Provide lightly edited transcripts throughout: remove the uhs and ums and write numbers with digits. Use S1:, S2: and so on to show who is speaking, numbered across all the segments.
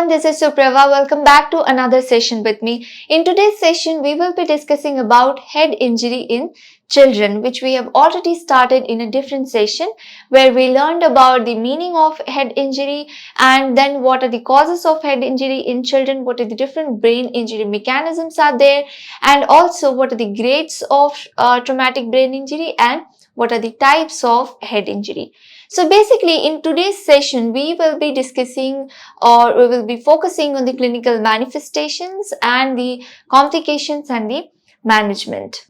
S1: this is Suprava. Welcome back to another session with me. In today's session, we will be discussing about head injury in children, which we have already started in a different session where we learned about the meaning of head injury and then what are the causes of head injury in children, what are the different brain injury mechanisms are there, and also what are the grades of traumatic brain injury and what are the types of head injury. So basically in today's session, we will be discussing or we will be focusing on the clinical manifestations and the complications and the management.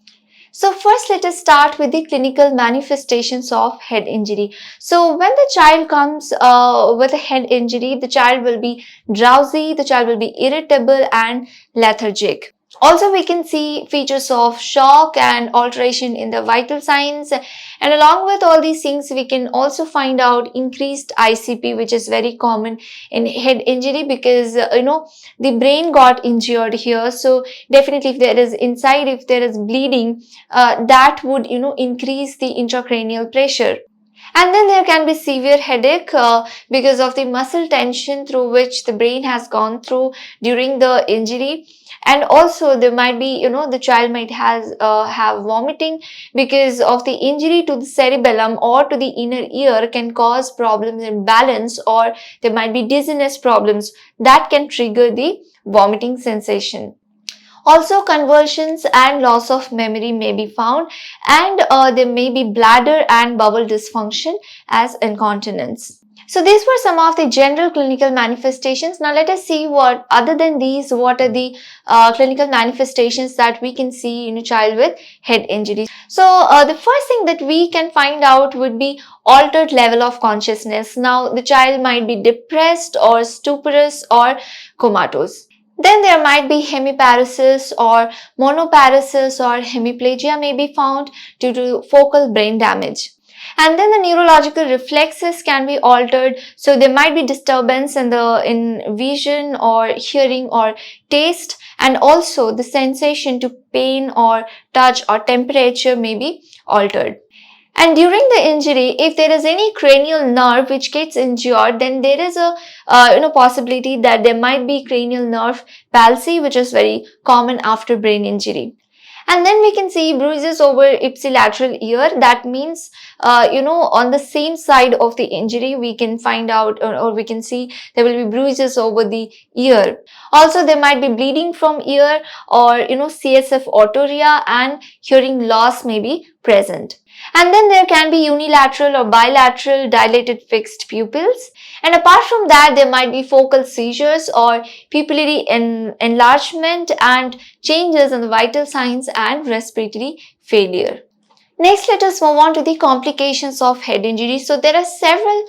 S1: So first let us start with the clinical manifestations of head injury. So when the child comes with a head injury, the child will be drowsy, the child will be irritable and lethargic. Also, we can see features of shock and alteration in the vital signs, and along with all these things, we can also find out increased ICP, which is very common in head injury because the brain got injured here. So definitely, if there is inside, if there is bleeding, that would increase the intracranial pressure. And then there can be severe headache because of the muscle tension through which the brain has gone through during the injury. And also there might be, the child might have vomiting because of the injury to the cerebellum or to the inner ear can cause problems in balance, or there might be dizziness problems that can trigger the vomiting sensation. Also, convulsions and loss of memory may be found, and there may be bladder and bowel dysfunction as incontinence. So these were some of the general clinical manifestations. Now let us see what other than these, what are the clinical manifestations that we can see in a child with head injury. So the first thing that we can find out would be altered level of consciousness. Now the child might be depressed or stuporous or comatose. Then there might be hemiparesis or monoparesis or hemiplegia may be found due to focal brain damage. And then the neurological reflexes can be altered. So there might be disturbance in vision or hearing or taste, and also the sensation to pain or touch or temperature may be altered. And during the injury, if there is any cranial nerve which gets injured, then there is a possibility that there might be cranial nerve palsy, which is very common after brain injury. And then we can see bruises over ipsilateral ear. That means, on the same side of the injury, we can find out or we can see there will be bruises over the ear. Also, there might be bleeding from ear or, CSF autoria, and hearing loss may be present. And then there can be unilateral or bilateral dilated fixed pupils. And apart from that, there might be focal seizures or pupillary enlargement and changes in the vital signs and respiratory failure. Next, let us move on to the complications of head injury. So there are several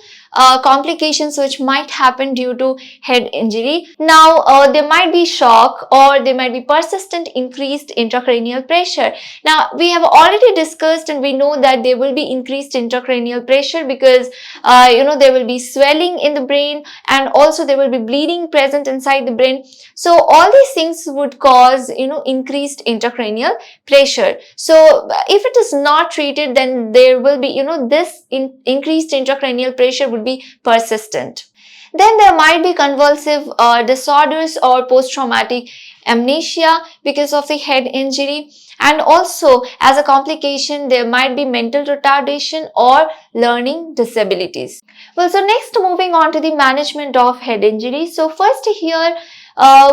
S1: complications which might happen due to head injury. Now, there might be shock or there might be persistent increased intracranial pressure. Now, we have already discussed and we know that there will be increased intracranial pressure because, there will be swelling in the brain and also there will be bleeding present inside the brain. So, all these things would cause, increased intracranial pressure. So, if it is not treated, then there will be, this increased intracranial pressure would be persistent. Then there might be convulsive disorders or post-traumatic amnesia because of the head injury. And also, as a complication, there might be mental retardation or learning disabilities. Well, so next, moving on to the management of head injury. So first here,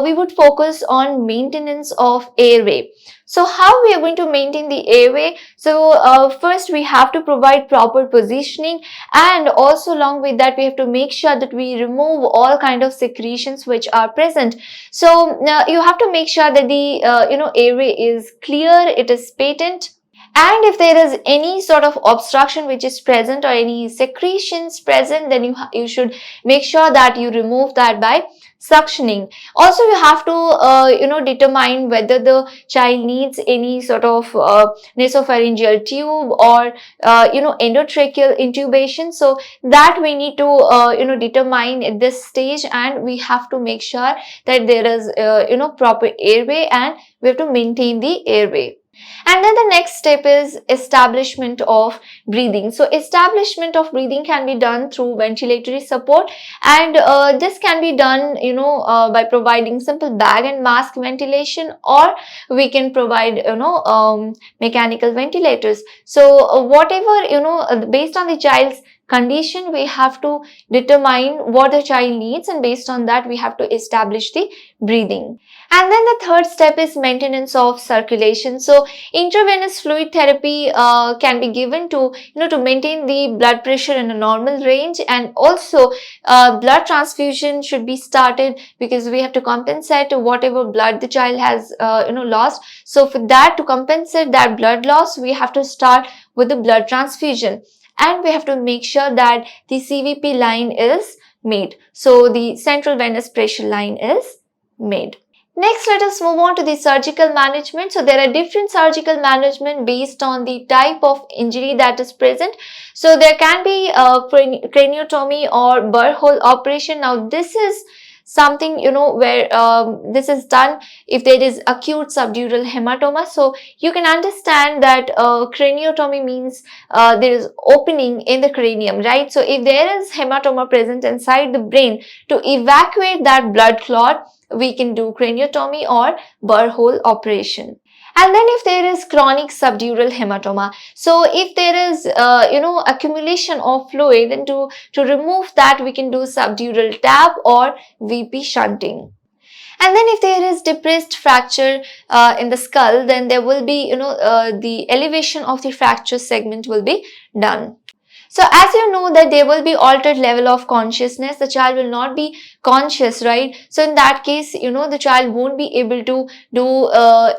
S1: we would focus on maintenance of airway. So how we are going to maintain the airway? So first we have to provide proper positioning, and also along with that we have to make sure that we remove all kind of secretions which are present. So you have to make sure that the airway is clear, it is patent. And if there is any sort of obstruction which is present or any secretions present, then you should make sure that you remove that by suctioning. Also, you have to determine whether the child needs any sort of nasopharyngeal tube or endotracheal intubation. So that we need to determine at this stage, and we have to make sure that there is proper airway and we have to maintain the airway. And then the next step is establishment of breathing. So establishment of breathing can be done through ventilatory support, and this can be done, by providing simple bag and mask ventilation, or we can provide, mechanical ventilators. So whatever, based on the child's condition, we have to determine what the child needs, and based on that we have to establish the breathing. And then the third step is maintenance of circulation. So intravenous fluid therapy can be given to, to maintain the blood pressure in a normal range, and also blood transfusion should be started, because we have to compensate whatever blood the child has, lost. So for that, to compensate that blood loss, we have to start with the blood transfusion, and we have to make sure that the CVP line is made. So the central venous pressure line is made. Next, let us move on to the surgical management. So there are different surgical management based on the type of injury that is present. So there can be craniotomy or burr hole operation. Now this is something, where this is done if there is acute subdural hematoma. So you can understand that craniotomy means there is opening in the cranium, right? So if there is hematoma present inside the brain, to evacuate that blood clot, we can do craniotomy or burr hole operation. And then if there is chronic subdural hematoma, so if there is, accumulation of fluid, then to remove that, we can do subdural tap or VP shunting. And then if there is depressed fracture in the skull, then there will be, the elevation of the fracture segment will be done. So as you know that there will be altered level of consciousness, the child will not be conscious, right? So in that case, the child won't be able to do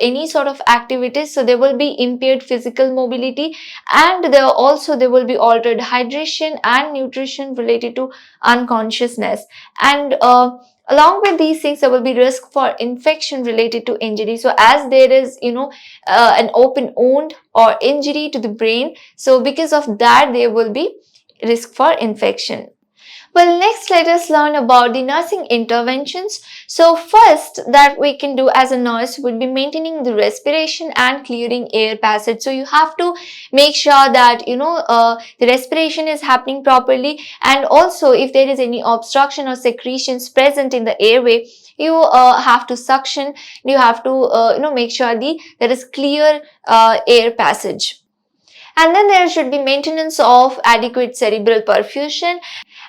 S1: any sort of activities. So there will be impaired physical mobility, and there will be altered hydration and nutrition related to unconsciousness. And along with these things, there will be risk for infection related to injury. So as there is, an open wound or injury to the brain, so because of that, there will be risk for infection. Well, next let us learn about the nursing interventions. So first that we can do as a nurse would be maintaining the respiration and clearing air passage. So you have to make sure that, the respiration is happening properly, and also if there is any obstruction or secretions present in the airway, you have to suction, you have to, make sure there is clear air passage. And then there should be maintenance of adequate cerebral perfusion.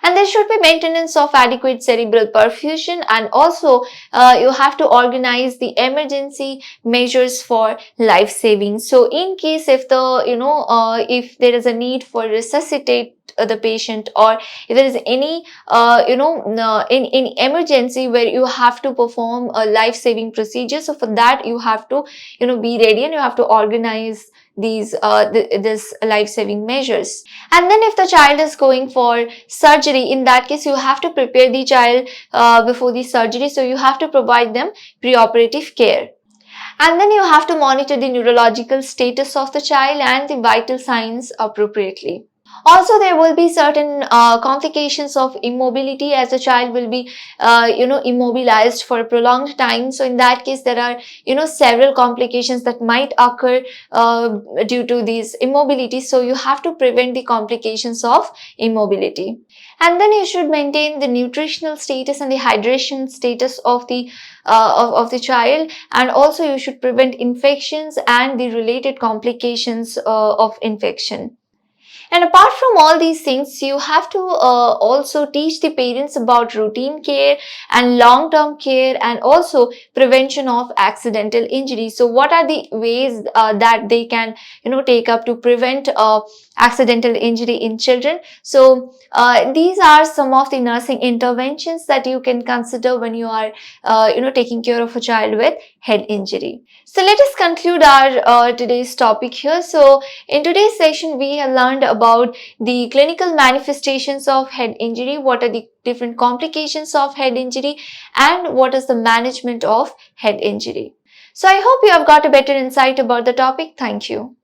S1: And there should be maintenance of adequate cerebral perfusion, and also you have to organize the emergency measures for life saving. So in case if if there is a need for resuscitate the patient, or if there is any in emergency where you have to perform a life saving procedure, so for that you have to be ready, and you have to organize these this life-saving measures. And then if the child is going for surgery, in that case you have to prepare the child before the surgery, so you have to provide them preoperative care. And then you have to monitor the neurological status of the child and the vital signs appropriately. Also, there will be certain complications of immobility, as the child will be, immobilized for a prolonged time. So in that case, there are, several complications that might occur due to these immobilities. So you have to prevent the complications of immobility. And then you should maintain the nutritional status and the hydration status of the child, and also you should prevent infections and the related complications of infection. And apart from all these things, you have to also teach the parents about routine care and long-term care, and also prevention of accidental injury. So what are the ways that they can, take up to prevent accidental injury in children? So these are some of the nursing interventions that you can consider when you are, taking care of a child with head injury. So let us conclude our today's topic here. So in today's session, we have learned about the clinical manifestations of head injury, what are the different complications of head injury, and what is the management of head injury. So I hope you have got a better insight about the topic. Thank you.